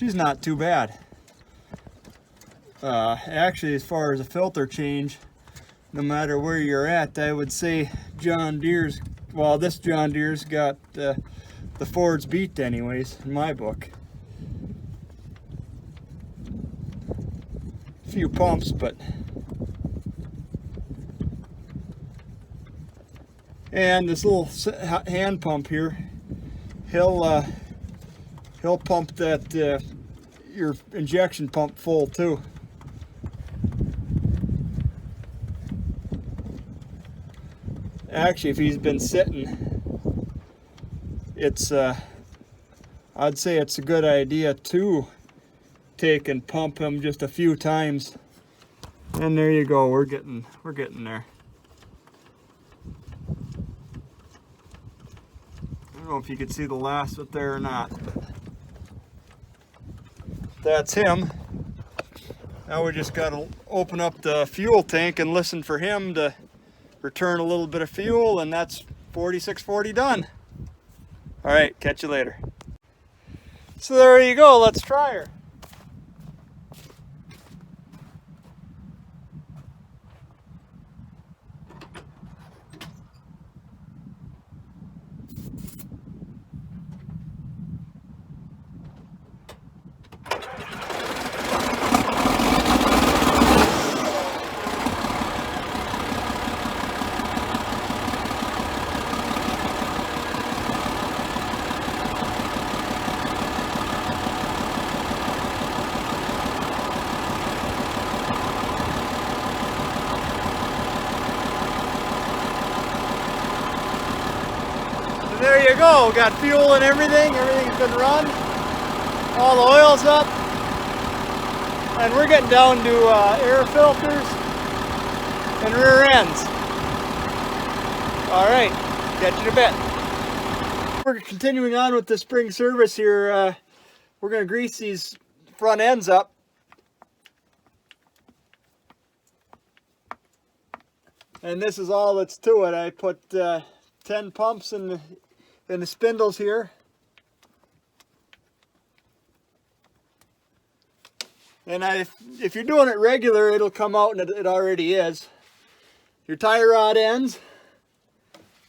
she's not too bad. Actually, as far as a filter change, no matter where you're at, I would say John Deere's, well, this John Deere's got the Ford's beat anyways, in my book. A few pumps, but... And this little hand pump here, he'll pump that your injection pump full too. Actually, if he's been sitting, it's I'd say it's a good idea to take and pump him just a few times. And there you go, we're getting there. I don't know if you can see the last of it there or not. That's him. Now we just got to open up the fuel tank and listen for him to return a little bit of fuel, and that's 4640 done. All right, catch you later. So there you go, let's try her. There you go, got fuel and everything's been run, all the oil's up, and we're getting down to air filters and rear ends. All right, catch you in a bit. We're continuing on with the spring service here. We're going to grease these front ends up. And this is all that's to it. I put 10 pumps in the spindles here. And if you're doing it regular, it'll come out, and it already is. Your tie rod ends,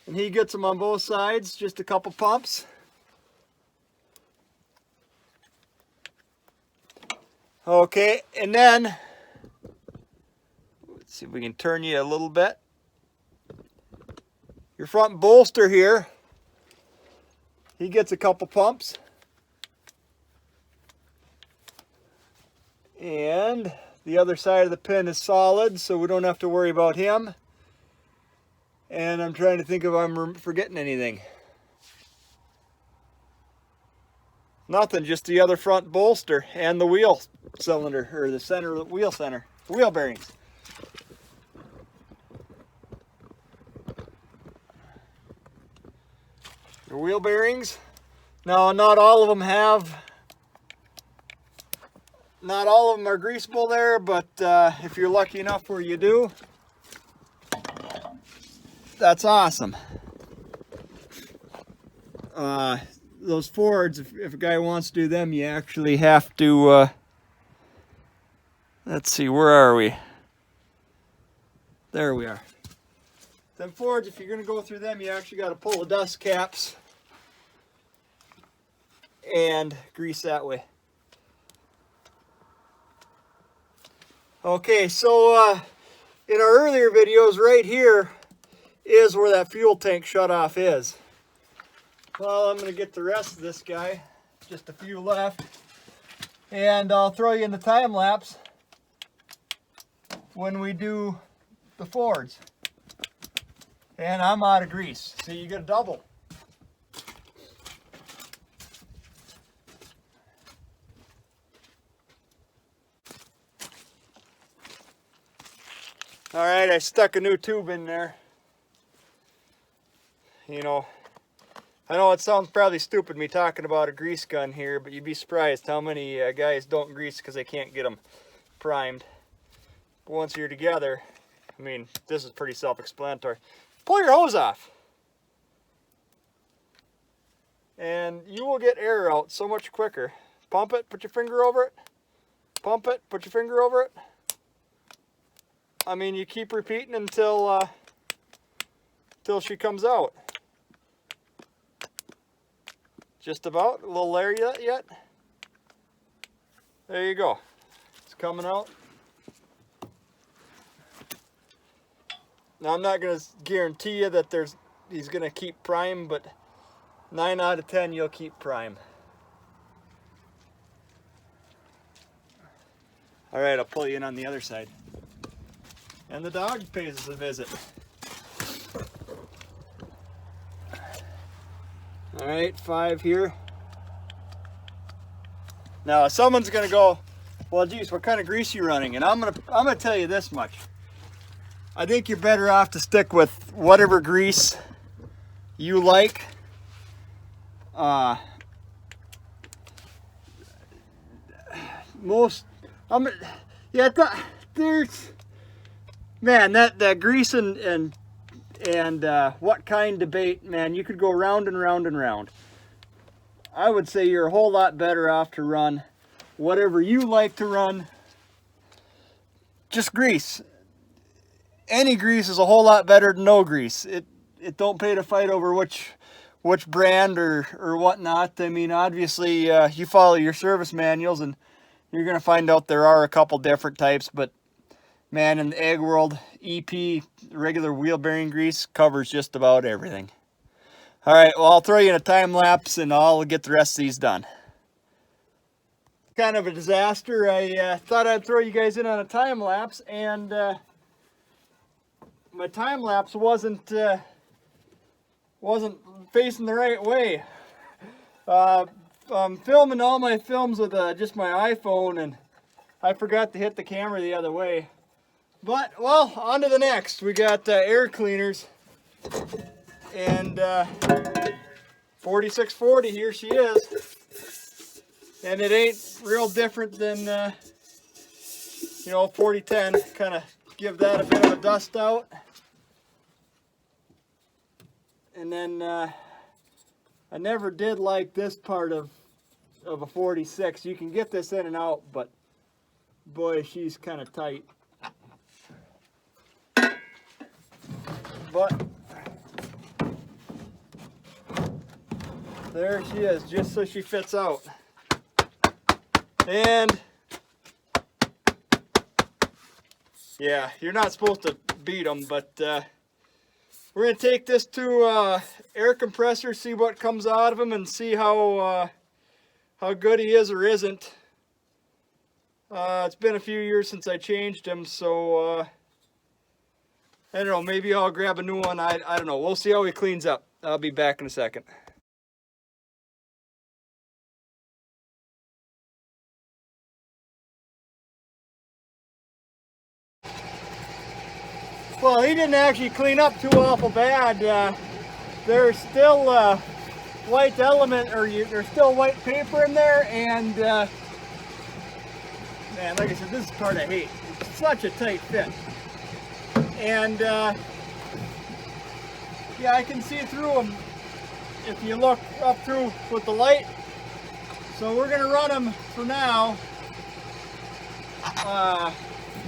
and he gets them on both sides, just a couple pumps. Okay, and then, let's see if we can turn you a little bit. Your front bolster here, he gets a couple pumps. And the other side of the pin is solid, so we don't have to worry about him. And I'm trying to think if I'm forgetting anything. Nothing, just the other front bolster and the wheel cylinder, or the center, the wheel bearings. Your wheel bearings. Now, not all of them are greasable there, but if you're lucky enough where you do, that's awesome. Those Fords, if a guy wants to do them, you actually have to, let's see, where are we? There we are. Them Fords, if you're going to go through them, you actually got to pull the dust caps and grease that way. Okay, so in our earlier videos, right here is where that fuel tank shutoff is. Well, I'm going to get the rest of this guy, just a few left, and I'll throw you in the time lapse when we do the Fords. And I'm out of grease, so you get a double. All right, I stuck a new tube in there. You know, I know it sounds probably stupid me talking about a grease gun here, but you'd be surprised how many guys don't grease because they can't get them primed. But once you're together, I mean, this is pretty self-explanatory. Pull your hose off, and you will get air out so much quicker. Pump it, put your finger over it. Pump it, put your finger over it. I mean, you keep repeating until she comes out. Just about. A little there yet. There you go. It's coming out. Now I'm not going to guarantee you that he's going to keep prime, but 9 out of 10 you'll keep prime. All right, I'll pull you in on the other side. And the dog pays us a visit. All right, 5 here. Now someone's gonna go, well, geez, what kind of grease are you running? And I'm gonna tell you this much. I think you're better off to stick with whatever grease you like. There's, man, that grease and what kind debate, man, you could go round and round and round. I would say you're a whole lot better off to run whatever you like to run. Just grease. Any grease is a whole lot better than no grease. It don't pay to fight over which brand or whatnot. I mean, obviously, you follow your service manuals and you're going to find out there are a couple different types, but man, in the ag world, EP, regular wheel bearing grease, covers just about everything. All right, well, I'll throw you in a time lapse and I'll get the rest of these done. Kind of a disaster. I thought I'd throw you guys in on a time lapse, and my time lapse wasn't facing the right way. I'm filming all my films with just my iPhone, and I forgot to hit the camera the other way. But, well, on to the next. We got air cleaners, and 4640, here she is. And it ain't real different than, 4010. Kind of give that a bit of a dust out. And then I never did like this part of a 46. You can get this in and out, but boy, she's kind of tight. But there she is, just so she fits out. And yeah, you're not supposed to beat them, but we're going to take this to air compressor, see what comes out of him, and see how good he is or isn't. It's been a few years since I changed him, so I don't know, maybe I'll grab a new one. I don't know. We'll see how he cleans up. I'll be back in a second. Well, he didn't actually clean up too awful bad. There's still white element, or there's still white paper in there, and man, like I said, this is the part I hate. It's such a tight fit. And yeah, I can see through them if you look up through with the light. So we're gonna run them for now.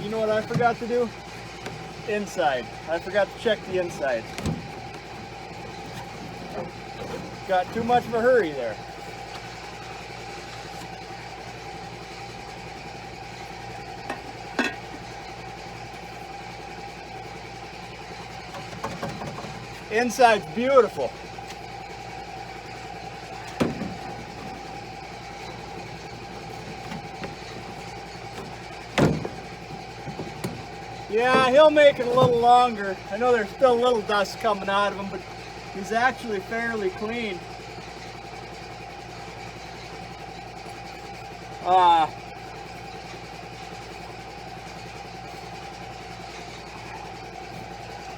You know what I forgot to do? Inside. I forgot to check the inside. Got too much of a hurry there. Inside's beautiful. Yeah, he'll make it a little longer. I know there's still a little dust coming out of him, but he's actually fairly clean.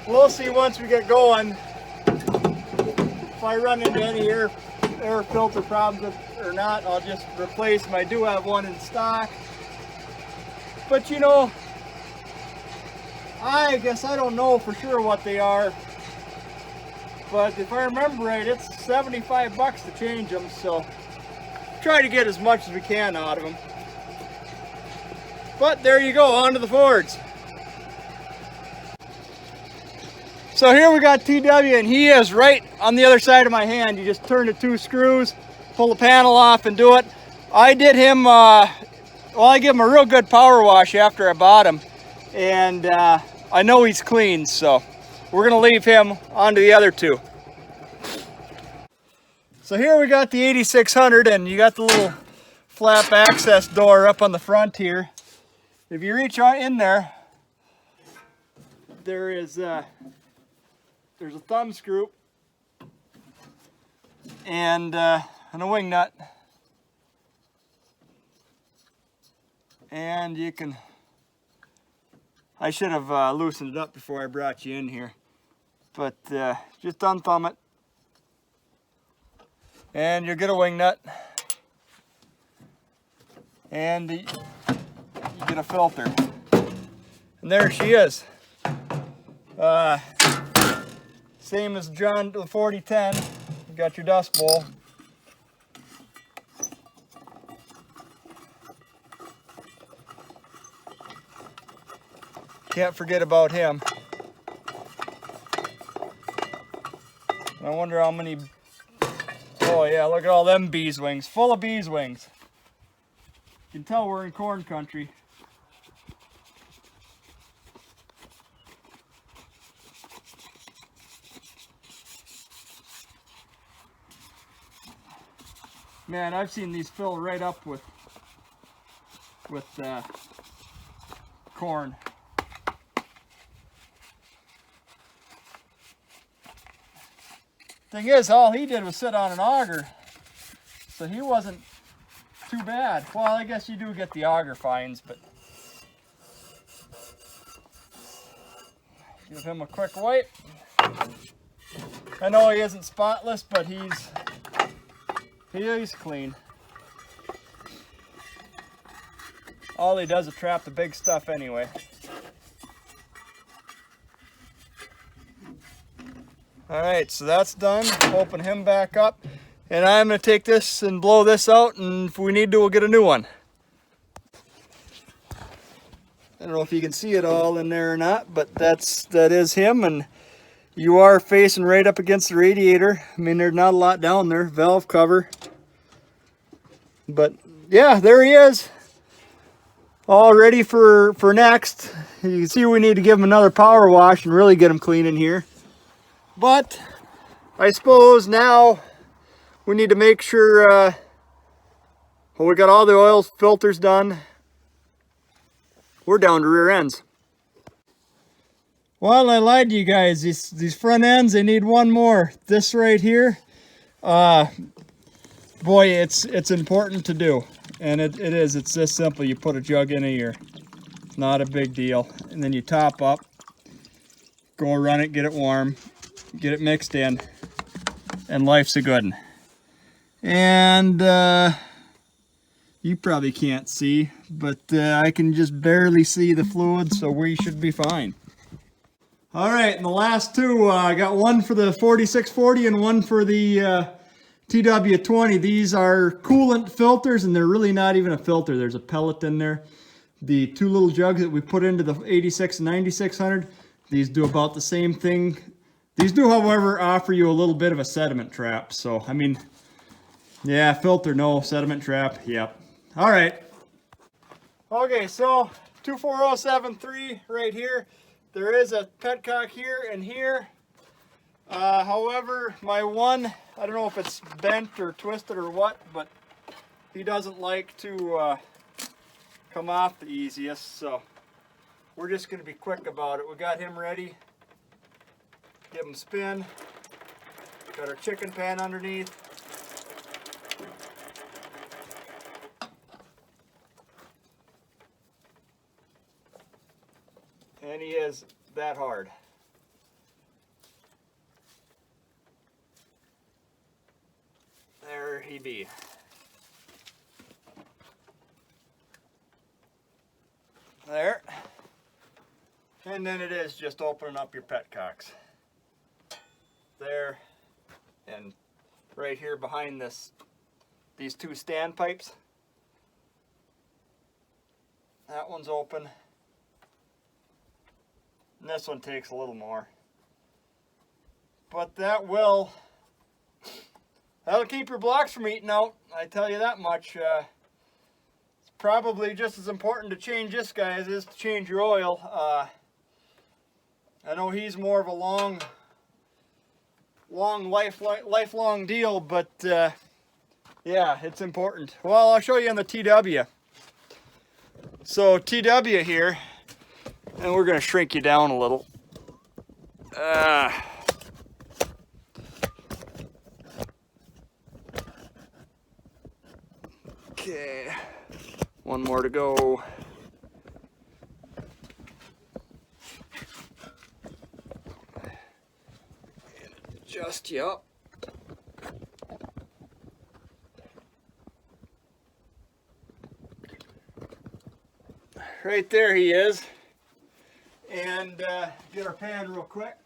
We'll see once we get going if I run into any air filter problems or not. I'll just replace them. I do have one in stock, but you know, I guess I don't know for sure what they are, but if I remember right, it's 75 bucks to change them. So try to get as much as we can out of them. But there you go, on to the Fords. So here we got TW, and he is right on the other side of my hand. You just turn the 2 screws, pull the panel off and do it. I did him, well, I give him a real good power wash after I bought him. And I know he's clean, so we're gonna leave him onto the other 2. So here we got the 8600, and you got the little flap access door up on the front here. If you reach out in there, there's a thumb screw and a wing nut, and you can, I should have loosened it up before I brought you in here, but just unthumb it and you'll get a wing nut, and you get a filter, and there she is. Same as John the 4010. You got your dust bowl. Can't forget about him. I wonder how many. Oh yeah, look at all them bees wings, full of bees wings. You can tell we're in corn country. Man, I've seen these fill right up with corn. Thing is, all he did was sit on an auger, so he wasn't too bad. Well, I guess you do get the auger fines, but give him a quick wipe. I know he isn't spotless, but he's clean. All he does is trap the big stuff anyway. Alright, so that's done. Open him back up. And I'm going to take this and blow this out, and if we need to, we'll get a new one. I don't know if you can see it all in there or not, but that is him, and you are facing right up against the radiator. I mean, there's not a lot down there. Valve cover. But yeah, there he is. All ready for next. You can see we need to give him another power wash and really get him clean in here. But I suppose now we need to make sure well, we got all the oil filters done. We're down to rear ends. Well, I lied to you guys. These front ends, they need one more. This right here, boy, it's important to do. And it is. It's this simple. You put a jug in here. Not a big deal. And then you top up. Go run it, get it warm. Get it mixed in. And life's a good one. And you probably can't see, but I can just barely see the fluid, so we should be fine. All right, and the last two, I got one for the 4640 and one for the TW-20. These are coolant filters, and they're really not even a filter. There's a pellet in there. The two little jugs that we put into the 86 and 9600, these do about the same thing. These do, however, offer you a little bit of a sediment trap. So, I mean, yeah, filter, no. Sediment trap, yep. All right. Okay, so 24073 right here. There is a petcock here and here. However, my one, I don't know if it's bent or twisted or what, but he doesn't like to come off the easiest. So we're just going to be quick about it. We got him ready. Give him spin. Got our chicken pan underneath. And he is that hard. There he be. There. And then it is just opening up your petcocks. There. And right here behind this these two standpipes. That one's open. And this one takes a little more. But that'll keep your blocks from eating out, I tell you that much. It's probably just as important to change this guy as it is to change your oil. I know he's more of a lifelong deal, but yeah, it's important. Well, I'll show you on the TW. So TW here, and we're going to shrink you down a little. Okay, one more to go. Adjust you up. Right there he is. And get our pan real quick.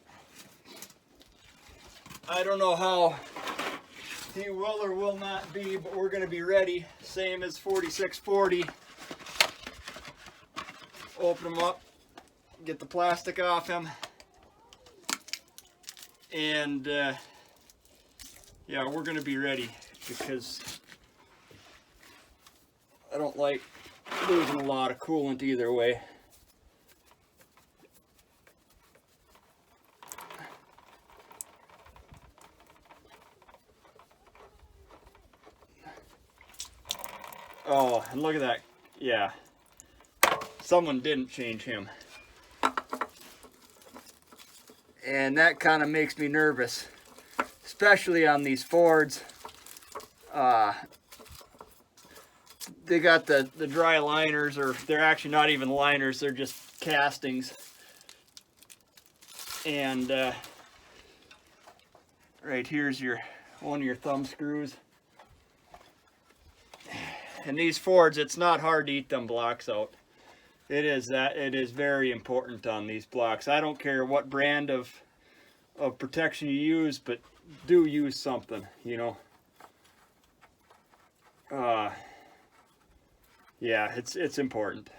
I don't know how he will or will not be, but we're going to be ready. Same as 4640. Open him up, get the plastic off him, and yeah, we're going to be ready because I don't like losing a lot of coolant either way. Oh, and look at that. Yeah. Someone didn't change him. And that kind of makes me nervous. Especially on these Fords. They got the dry liners, or they're actually not even liners, they're just castings. And right here's one of your thumb screws. And these Fords, it's not hard to eat them blocks out. It is very important on these blocks. I don't care what brand of protection you use, but do use something, you know. Yeah, it's important.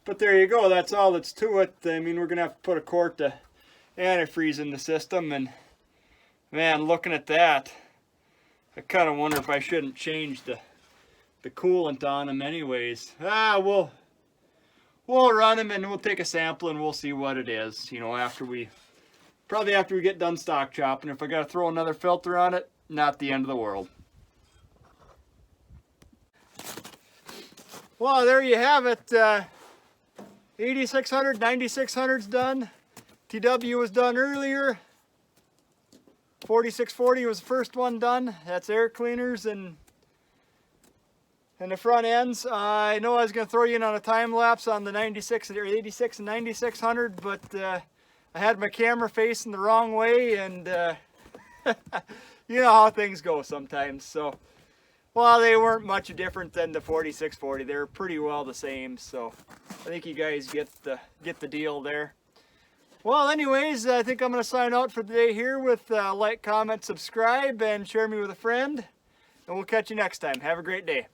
But there you go, that's all that's to it. I mean, we're gonna have to put a quart of antifreeze in the system, and man, looking at that, I kind of wonder if I shouldn't change the coolant on them anyways. We'll run them and we'll take a sample and we'll see what it is, you know, probably after we get done stock chopping. If I gotta throw another filter on it, not the end of the world. Well, there you have it. 8600, 9600's done. TW was done earlier. 4640 was the first one done. That's air cleaners and the front ends. I know I was going to throw you in on a time lapse on the 96 or 86 and 9600, but I had my camera facing the wrong way, and you know how things go sometimes. So, well, they weren't much different than the 4640. They were pretty well the same. So, I think you guys get the deal there. Well, anyways, I think I'm going to sign out for the day here with like, comment, subscribe, and share me with a friend. And we'll catch you next time. Have a great day.